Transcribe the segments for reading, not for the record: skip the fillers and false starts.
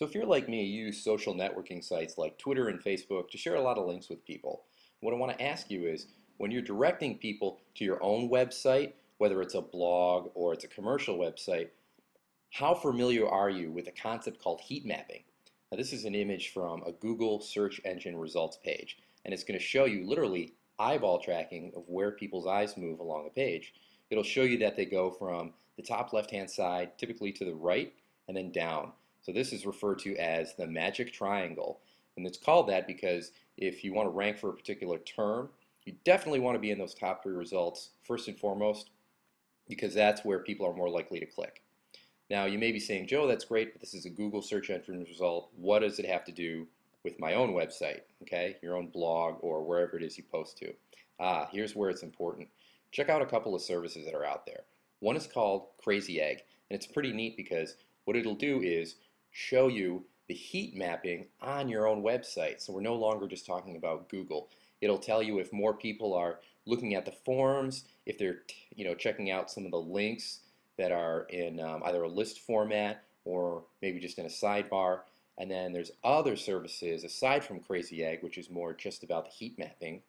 So if you're like me, you use social networking sites like Twitter and Facebook to share a lot of links with people. What I want to ask you is, when you're directing people to your own website, whether it's a blog or it's a commercial website, how familiar are you with a concept called heat mapping? Now, this is an image from a Google search engine results page, and it's going to show you literally eyeball tracking of where people's eyes move along a page. It'll show you that they go from the top left-hand side, typically to the right, and then down. So this is referred to as the magic triangle, and it's called that because if you want to rank for a particular term, you definitely want to be in those top three results first and foremost, because that's where people are more likely to click. Now, you may be saying, Joe, that's great, but this is a Google search engine result. What does it have to do with my own website, okay? Your own blog or wherever it is you post to? Here's where it's important. Check out a couple of services that are out there. One is called Crazy Egg, and it's pretty neat because what it'll do is show you the heat mapping on your own website. So we're no longer just talking about Google. It'll tell you if more people are looking at the forums, if they're checking out some of the links that are in either a list format or maybe just in a sidebar. And then there's other services aside from Crazy Egg, which is more just about the heat mapping.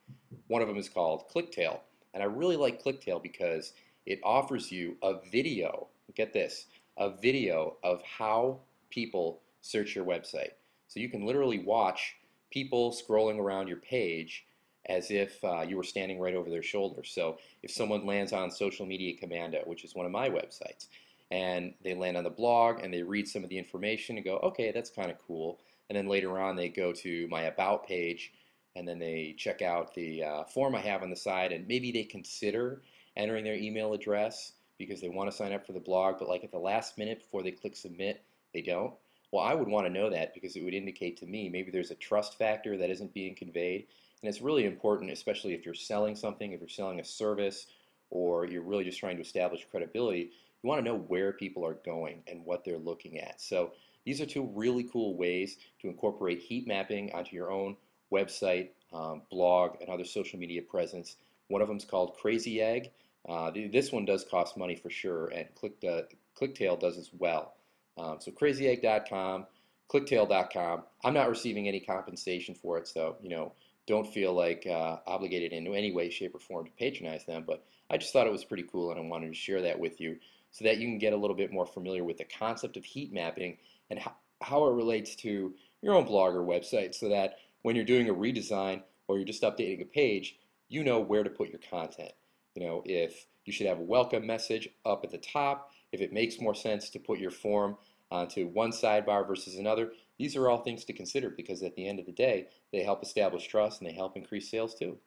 One of them is called ClickTail. And I really like ClickTail because it offers you a video, get this, a video of how people search your website. So you can literally watch people scrolling around your page as if you were standing right over their shoulder. So if someone lands on Social Media Commando, which is one of my websites, and they land on the blog and they read some of the information and go, okay, that's kind of cool. And then later on they go to my About page and then they check out the form I have on the side, and maybe they consider entering their email address because they want to sign up for the blog, but like at the last minute before they click submit, they don't. Well, I would want to know that because it would indicate to me maybe there's a trust factor that isn't being conveyed. And it's really important, especially if you're selling something, if you're selling a service, or you're really just trying to establish credibility, you want to know where people are going and what they're looking at. So these are two really cool ways to incorporate heat mapping onto your own website, blog, and other social media presence. One of them is called Crazy Egg. This one does cost money for sure, and ClickTail does as well. So crazyegg.com, clicktail.com. I'm not receiving any compensation for it, so don't feel like obligated in any way, shape, or form to patronize them. But I just thought it was pretty cool, and I wanted to share that with you so that you can get a little bit more familiar with the concept of heat mapping and how it relates to your own blog or website, so that when you're doing a redesign or you're just updating a page, you know where to put your content. If you should have a welcome message up at the top, if it makes more sense to put your form onto one sidebar versus another. These are all things to consider because at the end of the day, they help establish trust and they help increase sales too.